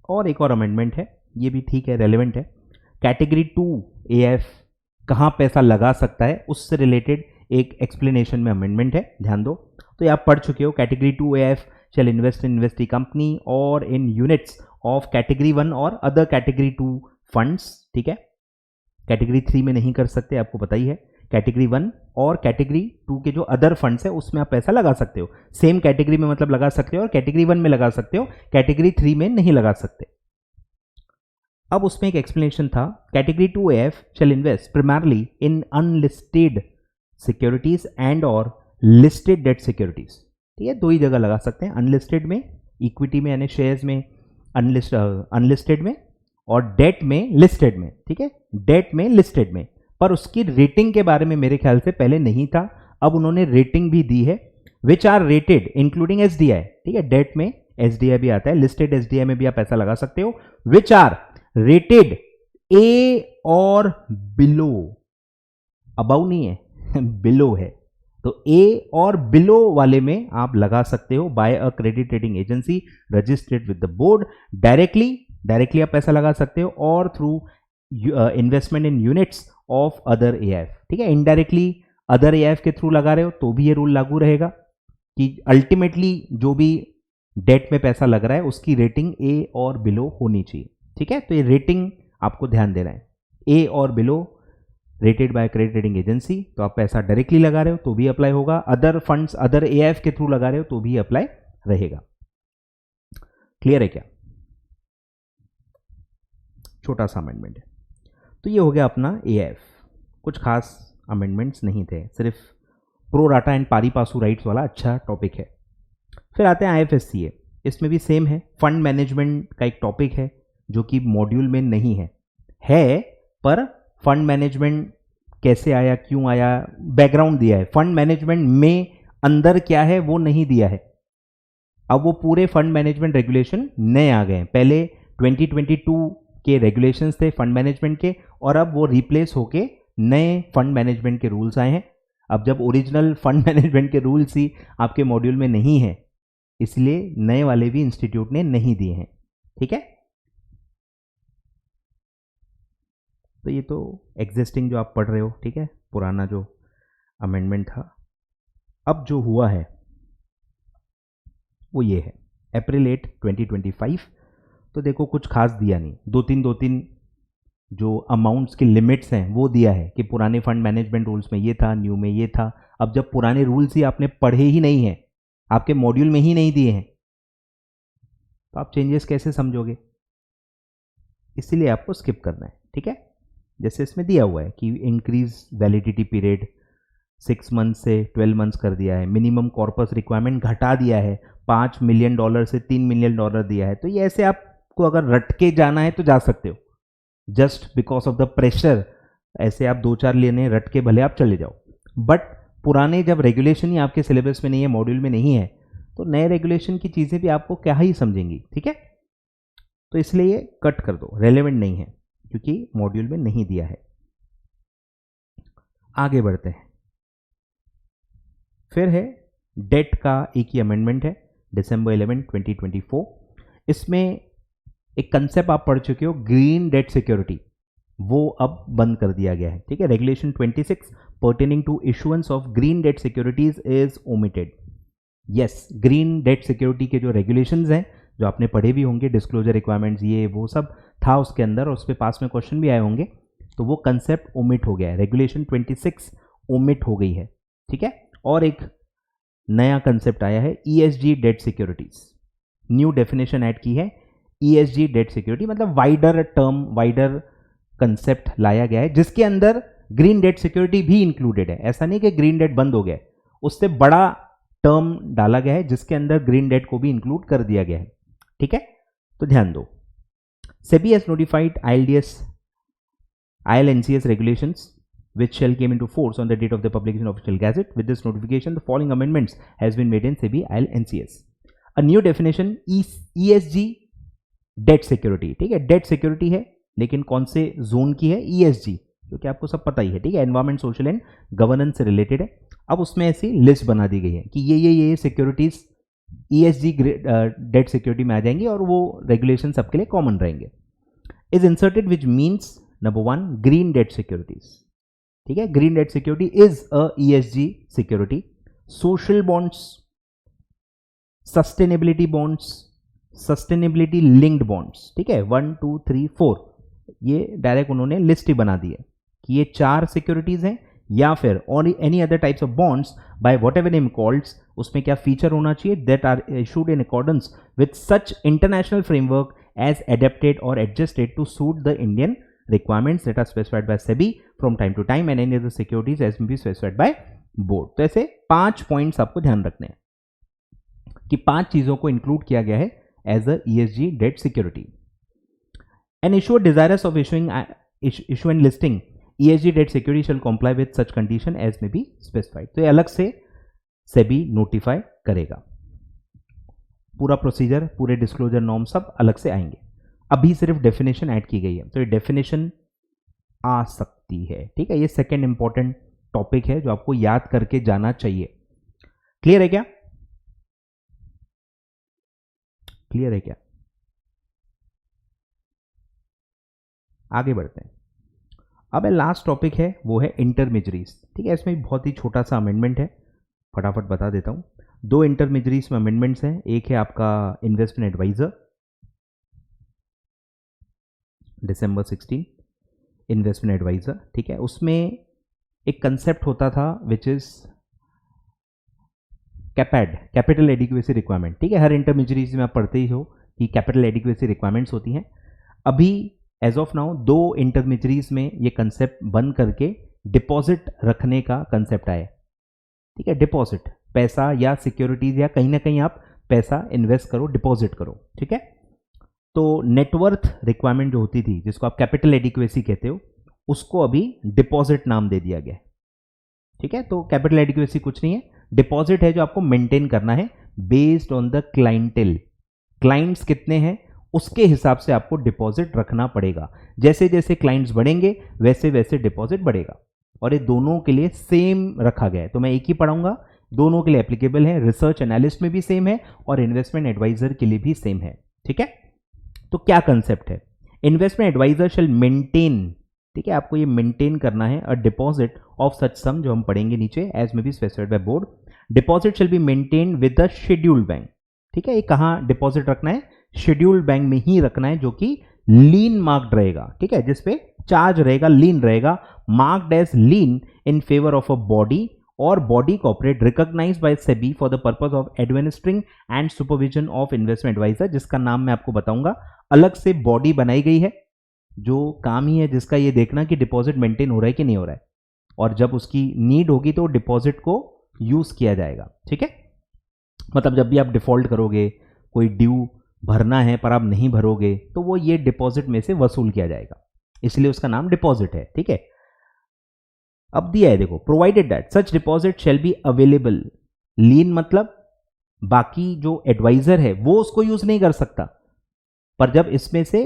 और एक और अमेंडमेंट है, ये भी ठीक है, रेलेवेंट है। कैटेगरी 2 AIF कहां पैसा लगा सकता है उससे रिलेटेड एक एक्सप्लेनेशन में अमेंडमेंट है, ध्यान दो। तो ये आप पढ़ चुके हो, category 2 AIF shall invest in investee company or in units of category 1 और other category 2 funds, ठीक है। कैटेगरी 3 में नहीं कर सकते, आपको पता ही है। कैटेगरी 1 और कैटेगरी 2 के जो अदर फंड्स है उसमें आप पैसा लगा सकते हो, सेम कैटेगरी में मतलब लगा सकते हो, और कैटेगरी 1 में लगा सकते हो, कैटेगरी 3 में नहीं लगा सकते। अब उसमें एक एक्सप्लेनेशन था, category 2 AIF shall invest primarily in unlisted securities and or listed debt securities, ठीक है। दो ही जगह लगा सकते हैं, अनलिस्टेड में इक्विटी में यानी शेयर्स में, अनलिस्टेड में, और डेट में लिस्टेड में, ठीक है। डेट में लिस्टेड में, पर उसकी रेटिंग के बारे में मेरे ख्याल से पहले नहीं था, अब उन्होंने रेटिंग भी दी है, which are rated including SDI, ठीक है। डेट में SDI भी आता है, लिस्टेड SDI में भी आप पैसा लगा सकते हो, विच आर रेटेड A और बिलो, अबाउ नहीं है बिलो है, तो A और बिलो वाले में आप लगा सकते हो by a credit rating agency registered with the board. Directly आप पैसा लगा सकते हो, और through investment in units of other AIF, ठीक है। इनडायरेक्टली अदर AIF के थ्रू लगा रहे हो तो भी ये रूल लागू रहेगा कि अल्टीमेटली जो भी डेट में पैसा लग रहा है उसकी रेटिंग A और बिलो होनी चाहिए, ठीक है। तो ये रेटिंग आपको ध्यान देना है, A और below rated by credit rating agency, तो आप पैसा डायरेक्टली लगा रहे हो तो भी अप्लाई होगा, अदर फंड्स अदर AIF के थ्रू लगा रहे हो तो भी अप्लाई रहेगा। क्लियर है क्या? छोटा सा अमेंडमेंट है। तो ये हो गया अपना AIF, कुछ खास अमेंडमेंट्स नहीं थे, सिर्फ प्रो राटा एंड पारी पासू राइट्स वाला अच्छा टॉपिक है। फिर आते हैं IFSCA, इसमें भी सेम है, फंड मैनेजमेंट का एक टॉपिक है जो कि मॉड्यूल में नहीं है पर फंड मैनेजमेंट कैसे आया, क्यों आया, बैकग्राउंड दिया है। फंड मैनेजमेंट में अंदर क्या है वो नहीं दिया है। अब वो पूरे फंड मैनेजमेंट रेगुलेशन नए आ गए हैं, पहले 2022 के रेगुलेशंस थे फंड मैनेजमेंट के, और अब वो रिप्लेस होके नए फंड मैनेजमेंट के रूल्स आए हैं। अब जब ओरिजिनल फंड मैनेजमेंट के रूल्स ही आपके मॉड्यूल में नहीं है, इसलिए नए वाले भी इंस्टीट्यूट ने नहीं दिए हैं, ठीक है। तो ये तो एग्जिस्टिंग जो आप पढ़ रहे हो, ठीक है, पुराना जो अमेंडमेंट था। अब जो हुआ है वो ये है, अप्रैल 8, 2025। तो देखो कुछ खास दिया नहीं, दो तीन जो अमाउंट्स की लिमिट्स हैं वो दिया है कि पुराने फंड मैनेजमेंट रूल्स में ये था, न्यू में ये था। अब जब पुराने रूल्स ही आपने पढ़े ही नहीं हैं, आपके मॉड्यूल में ही नहीं दिए हैं, तो आप चेंजेस कैसे समझोगे, इसीलिए आपको स्किप करना है, ठीक है। जैसे इसमें दिया हुआ है कि इंक्रीज वैलिडिटी पीरियड 6 मंथ से 12 मंथ्स कर दिया है, मिनिमम कॉर्पस रिक्वायरमेंट घटा दिया है, $5 मिलियन से $3 मिलियन दिया है। तो ये ऐसे आपको अगर रट के जाना है तो जा सकते हो, just because of the pressure ऐसे आप 2-4 लेने रट के भले आप चले जाओ, बट पुराने जब रेगुलेशन ही आपके सिलेबस में नहीं है, मॉड्यूल में नहीं है, तो नए रेगुलेशन की चीज़ें भी आपको क्या ही समझेंगी, ठीक है। तो इसलिए ये कट कर दो, रेलेवेंट नहीं है क्योंकि मॉड्यूल में नहीं दिया है। आगे बढ़ते हैं, फिर है डेट का एक ही अमेंडमेंट है, December 11, 2024। इसमें एक कंसेप्ट आप पढ़ चुके हो, ग्रीन डेट सिक्योरिटी, वो अब बंद कर दिया गया है, ठीक है। Regulation 26 pertaining to issuance of green debt securities is omitted. Yes, green debt security के जो रेगुलेशंस हैं जो आपने पढ़े भी होंगे, डिस्क्लोजर रिक्वायरमेंट्स ये वो सब था उसके अंदर, और उस पर पास में क्वेश्चन भी आए होंगे, तो वो कंसेप्ट ओमिट हो गया है, रेगुलेशन 26 ओमिट हो गई है, ठीक है। और एक नया कंसेप्ट आया है ESG debt securities, new definition add की है ESG डेट सिक्योरिटी, मतलब वाइडर टर्म, वाइडर कंसेप्ट लाया गया है जिसके अंदर ग्रीन डेट सिक्योरिटी भी इंक्लूडेड है। ऐसा नहीं कि ग्रीन डेट बंद हो गया, उससे बड़ा टर्म डाला गया है जिसके अंदर ग्रीन डेट को भी इंक्लूड कर दिया गया है, ठीक है। तो ध्यान दो, SEBI has notified ILNCS regulations which shall came into force on the date of the publication of official gazette. With this notification, the following amendments has been made in SEBI ILNCS. A new definition ESG debt security, ठीक है। Debt security है लेकिन कौन से zone की है, ESG, क्योंकि आपको सब पता ही है, ठीक है, एनवायरमेंट, सोशल एंड गवर्नेंस से रिलेटेड है। अब उसमें ऐसी लिस्ट बना दी गई है कि ये सिक्योरिटीज ESG डेट सिक्योरिटी में आ जाएंगी और वो रेगुलेशन सबके लिए कॉमन रहेंगे। Is inserted which means number 1 green debt securities, ठीक है। Green debt security is a ESG security, social bonds, sustainability bonds, sustainability linked bonds, ठीक है, 1 2 3 4, ये डायरेक्ट उन्होंने लिस्ट ही बना दी है कि ये 4 सिक्योरिटीज हैं, या फिर और any other types of bonds by whatever name called. उसमें क्या फीचर होना चाहिए, that are issued in accordance with such international framework as adapted और adjusted to suit the Indian requirements that are specified by SEBI from time to time and any other securities as may be specified by board। तो ऐसे 5 points आपको ध्यान रखने हैं कि 5 चीजों को इंक्लूड किया गया है as a ESG debt security. An issuer desirous of issue and listing ESG debt security shall comply with such condition as may be specified. तो ये अलग से SEBI नोटिफाई करेगा, पूरा प्रोसीजर, पूरे डिस्क्लोजर नॉर्म सब अलग से आएंगे। अभी सिर्फ डेफिनेशन ऐड की गई है, तो ये डेफिनेशन आ सकती है, ठीक है। ये सेकंड इंपॉर्टेंट टॉपिक है जो आपको याद करके जाना चाहिए। क्लियर है क्या, क्लियर है क्या? आगे बढ़ते हैं। अब लास्ट टॉपिक है वो है इंटरमेजरीज, ठीक है। इसमें बहुत ही छोटा सा अमेंडमेंट है, फटाफट बता देता हूं। 2 इंटरमेजरीज में अमेंडमेंट्स हैं। एक है आपका investment adviser, December 16 investment adviser, ठीक है। उसमें एक कंसेप्ट होता था which is capped, capital adequacy requirement, ठीक है। हर इंटरमीडिएट में आप पढ़ते ही हो कि कैपिटल एडिक्वेसी रिक्वायरमेंट्स होती हैं। अभी एज ऑफ नाउ 2 इंटरमीडिएट में ये कंसेप्ट बंद करके डिपॉजिट रखने का कंसेप्ट आया, ठीक है। डिपॉजिट, पैसा या सिक्योरिटीज या कहीं ना कहीं आप पैसा इन्वेस्ट करो, डिपॉजिट करो, ठीक है। तो नेटवर्थ रिक्वायरमेंट जो होती थी, जिसको आप कैपिटल एडिक्वेसी कहते हो, उसको अभी डिपॉजिट नाम दे दिया गया, ठीक है। तो कैपिटल एडिक्वेसी कुछ नहीं है, डिपॉजिट है जो आपको मेंटेन करना है based on the clientele. Clients कितने हैं उसके हिसाब से आपको डिपॉजिट रखना पड़ेगा। जैसे जैसे क्लाइंट्स बढ़ेंगे वैसे वैसे डिपॉजिट बढ़ेगा, और ये दोनों के लिए सेम रखा गया है। तो मैं एक ही पढ़ाऊंगा, दोनों के लिए एप्लीकेबल है। रिसर्च एनालिस्ट में भी सेम है और इन्वेस्टमेंट एडवाइजर के लिए भी सेम है, ठीक है। तो क्या कंसेप्ट है, इन्वेस्टमेंट एडवाइजर शैल मेंटेन, ठीक है, आपको ये मेंटेन करना है अ डिपॉजिट ऑफ सच सम, जो हम पढ़ेंगे नीचे, as may be specified by board. Deposit shall be maintain with the scheduled bank, ठीक है। ये कहाँ डिपॉजिट रखना है, शेड्यूल्ड बैंक में ही रखना है, जो कि लीन मार्क्ड रहेगा, ठीक है, जिसपे चार्ज रहेगा, लीन रहेगा, marked as lien in favour of a body or body corporate recognized by SEBI for the purpose of administering and supervision of investment advisor, जिसका नाम मैं आपको बताऊंगा। अलग से बॉडी बनाई गई है जो काम ही है जिसका ये देखना कि डिपॉजिट मेंटेन हो रहा है कि नहीं हो रहा है, और जब उसकी नीड होगी तो डिपॉजिट को यूज किया जाएगा। ठीक है, मतलब जब भी आप डिफॉल्ट करोगे, कोई ड्यू भरना है पर आप नहीं भरोगे, तो वो ये डिपॉजिट में से वसूल किया जाएगा, इसलिए उसका नाम डिपॉजिट है। ठीक है, अब दिया है देखो, provided that such deposit shall be available. Lien मतलब बाकी जो एडवाइजर है वो उसको यूज नहीं कर सकता, पर जब इसमें से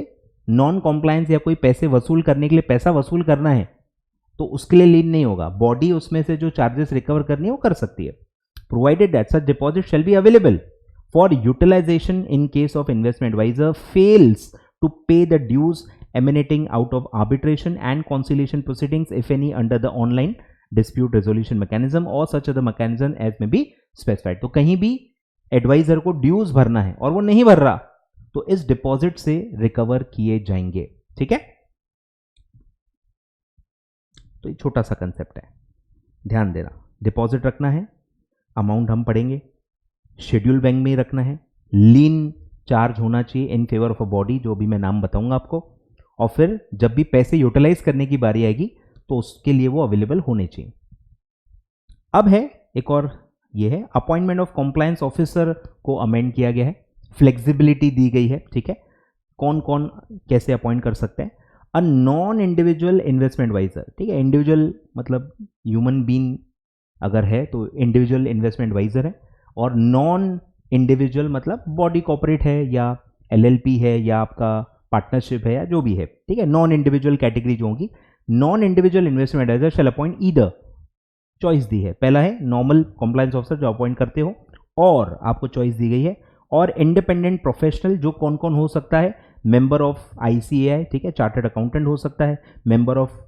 नॉन कॉम्प्लायंस या कोई पैसे वसूल करने के लिए पैसा वसूल करना है तो उसके लिए लीन नहीं होगा, बॉडी उसमें से जो चार्जेस रिकवर करनी है वो कर सकती है। Provided that such deposit shall be available for utilisation in case of investment adviser fails to pay the dues emanating out of arbitration and conciliation proceedings if any under the online dispute resolution mechanism or such other mechanism as may be specified। तो कहीं भी adviser को dues भरना है और वो नहीं भर रहा तो इस डिपॉजिट से रिकवर किए जाएंगे। ठीक है, तो ये छोटा सा कंसेप्ट है, ध्यान देना। डिपॉजिट रखना है, अमाउंट हम पढ़ेंगे, शेड्यूल बैंक में ही रखना है, लीन चार्ज होना चाहिए इन फेवर ऑफ अ बॉडी, जो भी मैं नाम बताऊंगा आपको, और फिर जब भी पैसे यूटिलाइज करने की बारी आएगी तो उसके लिए वो अवेलेबल होने चाहिए। अब है एक और, ये है अपॉइंटमेंट ऑफ कॉम्प्लायंस ऑफिसर को अमेंड किया गया है, फ्लेक्सिबिलिटी दी गई है। ठीक है, कौन कौन कैसे अपॉइंट कर सकते हैं। A non individual investment adviser, ठीक है, इंडिविजुअल मतलब ह्यूमन बीइंग अगर है तो इंडिविजुअल इन्वेस्टमेंट एडवाइजर है, और नॉन इंडिविजुअल मतलब बॉडी कॉर्पोरेट है या एलएलपी है या आपका पार्टनरशिप है या जो भी है। ठीक है, नॉन इंडिविजुअल कैटेगरी जो होगी, non individual investment adviser shall appoint either, choice दी है, पहला है नॉर्मल कॉम्प्लायंस ऑफिसर जो अपॉइंट करते हो, और आपको चॉइस दी गई है, और इंडिपेंडेंट प्रोफेशनल जो कौन कौन हो सकता है, मेंबर ऑफ आईसीएआई, ठीक है, चार्टर्ड अकाउंटेंट हो सकता है, मेंबर ऑफ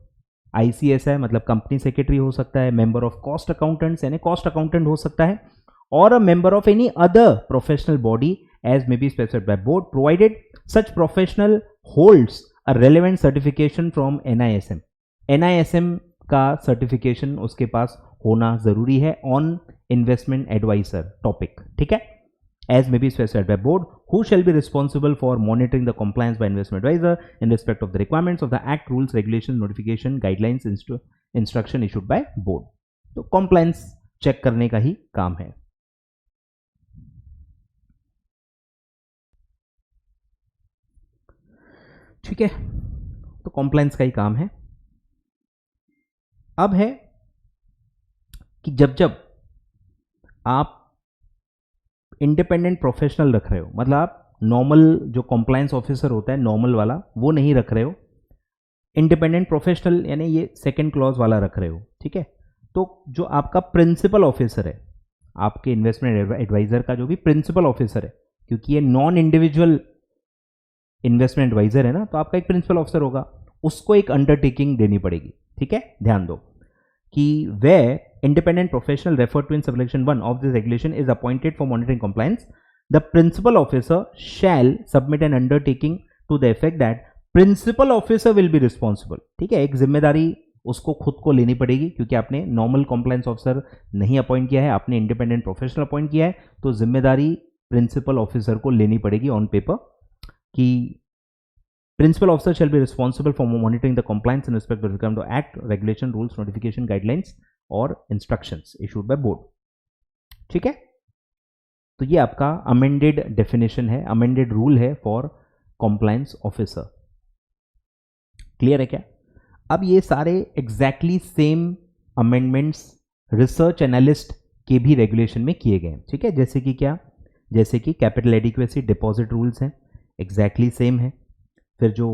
आईसीएसआई मतलब कंपनी सेक्रेटरी हो सकता है, मेंबर ऑफ कॉस्ट अकाउंटेंट्स यानी कॉस्ट अकाउंटेंट हो सकता है, और a member of any other professional body as may be specified by board provided such professional holds a relevant certification from NISM। NISM का certification उसके पास होना जरूरी है ऑन इन्वेस्टमेंट एडवाइजर टॉपिक। ठीक है, as may be specified by board who shall be responsible for monitoring the compliance by investment advisor in respect of the requirements of the act, rules, regulations, notification, guidelines, instruction issued by board। तो compliance check करने का ही काम है। ठीक है, तो compliance का ही काम है। अब है कि जब जब आप इंडिपेंडेंट प्रोफेशनल रख रहे हो, मतलब आप नॉर्मल जो कॉम्प्लायंस ऑफिसर होता है नॉर्मल वाला वो नहीं रख रहे हो, इंडिपेंडेंट प्रोफेशनल यानी ये सेकेंड क्लॉज वाला रख रहे हो। ठीक है, तो जो आपका प्रिंसिपल ऑफिसर है, आपके इन्वेस्टमेंट एडवाइजर का जो भी प्रिंसिपल ऑफिसर है, क्योंकि ये नॉन इंडिविजुअल इन्वेस्टमेंट एडवाइजर है ना, तो आपका एक प्रिंसिपल ऑफिसर होगा, उसको एक अंडरटेकिंग देनी पड़ेगी। ठीक है, ध्यान दो कि वे independent professional refer to in subsection 1 of this regulation is appointed for monitoring compliance, the principal officer shall submit an undertaking to the effect that principal officer will be responsible. ठीक है, एक जिम्मेदारी उसको खुद को लेनी पड़ेगी, क्योंकि आपने नॉर्मल कंप्लायंस ऑफिसर नहीं अपॉइंट किया है, आपने इंडिपेंडेंट प्रोफेशनल अपॉइंट किया है, तो जिम्मेदारी प्रिंसिपल ऑफिसर को लेनी पड़ेगी ऑन पेपर कि principal officer shall be responsible for monitoring the compliance in respect of the act, regulation, rules, notification, guidelines और इंस्ट्रक्शंस इशूड बाय बोर्ड। ठीक है, तो ये आपका अमेंडेड डेफिनेशन है, अमेंडेड रूल है फॉर कंप्लायंस ऑफिसर। क्लियर है क्या? अब ये सारे exactly same amendments research analyst के भी रेगुलेशन में किए गए। ठीक है, जैसे कि क्या, जैसे कि कैपिटल एडिक्वेसी, डिपॉजिट रूल्स हैं, एग्जैक्टली सेम है। फिर जो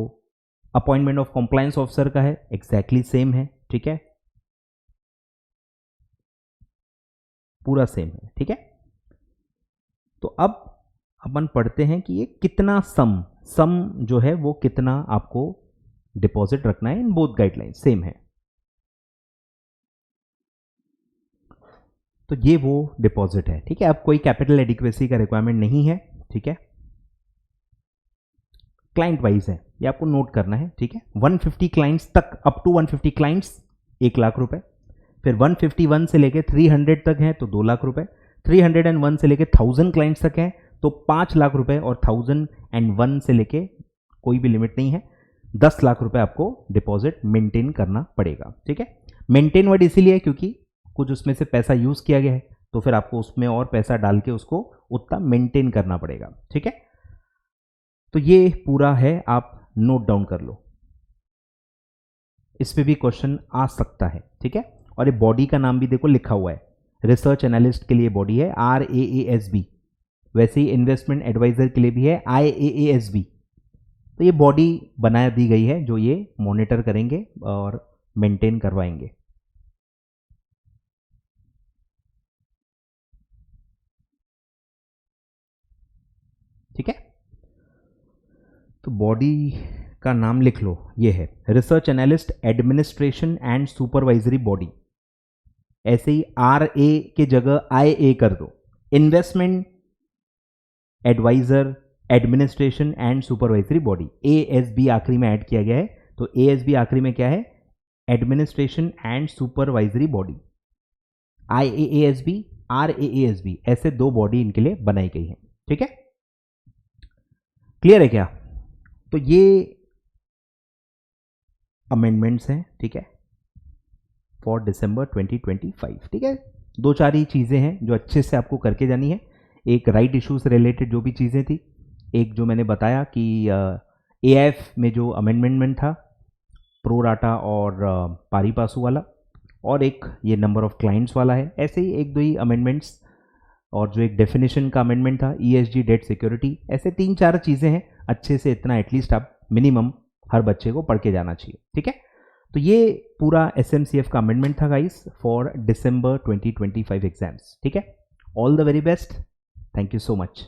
अपॉइंटमेंट ऑफ कंप्लायंस ऑफिसर का है एग्जैक्टली सेम है। ठीक है, पूरा सेम है। ठीक है, तो अब अपन पढ़ते हैं कि ये कितना सम जो है वो कितना आपको डिपॉजिट रखना है। इन बोथ गाइडलाइन सेम है। तो ये वो डिपॉजिट है। ठीक है, अब कोई कैपिटल एडिक्वेसी का रिक्वायरमेंट नहीं है। ठीक है, क्लाइंट वाइज है, ये आपको नोट करना है। ठीक है, 150 क्लाइंट्स तक, अप टू 150 क्लाइंट्स 1 लाख रुपए, फिर 151 से लेके 300 तक है तो 2 लाख रुपए, 301 से लेके 1000 क्लाइंट्स तक है तो 5 लाख रुपए, और 1001 से लेके कोई भी लिमिट नहीं है, 10 लाख रुपए आपको डिपॉजिट मेंटेन करना पड़ेगा। ठीक है, मेंटेन वर्ड इसीलिए क्योंकि कुछ उसमें से पैसा यूज किया गया है तो फिर आपको उसमें और पैसा डाल के उसको उतना मेंटेन करना पड़ेगा। ठीक है, तो ये पूरा है, आप नोट डाउन कर लो, इस पे भी क्वेश्चन आ सकता है। ठीक है, और ये बॉडी का नाम भी देखो लिखा हुआ है, रिसर्च एनालिस्ट के लिए बॉडी है RAASB, वैसे ही इन्वेस्टमेंट एडवाइजर के लिए भी है IAASB। तो ये बॉडी बना दी गई है जो ये मॉनिटर करेंगे और मेंटेन करवाएंगे। ठीक है, तो बॉडी का नाम लिख लो, ये है research analyst administration and supervisory body. ऐसे ही RA के जगह IA कर दो, investment adviser administration and supervisory body. ASB आखिरी में ऐड किया गया है तो ASB आखिरी में क्या है, administration and supervisory body. IAASB, RAASB, ऐसे दो बॉडी इनके लिए बनाई गई है। ठीक है, क्लियर है क्या? तो ये अमेंडमेंट्स हैं, ठीक है, फॉर दिसंबर 2025। ठीक है, दो चार ही चीज़ें हैं जो अच्छे से आपको करके जानी है। एक राइट इशू से रिलेटेड जो भी चीज़ें थी, एक जो मैंने बताया कि AIF में जो अमेंडमेंट था प्रो राटा और पारी पासू वाला, और एक ये नंबर ऑफ क्लाइंट्स वाला है। ऐसे ही एक दो ही अमेंडमेंट्स, और जो एक डेफिनेशन का अमेंडमेंट था ESG डेट सिक्योरिटी, ऐसे 3-4 चीज़ें हैं। अच्छे से इतना एटलीस्ट आप मिनिमम हर बच्चे को पढ़ के जाना चाहिए। ठीक है, तो ये पूरा SMCF का अमेंडमेंट था गाइस फॉर दिसंबर 2025 एग्जाम्स। ठीक है, all the very best, thank you so much.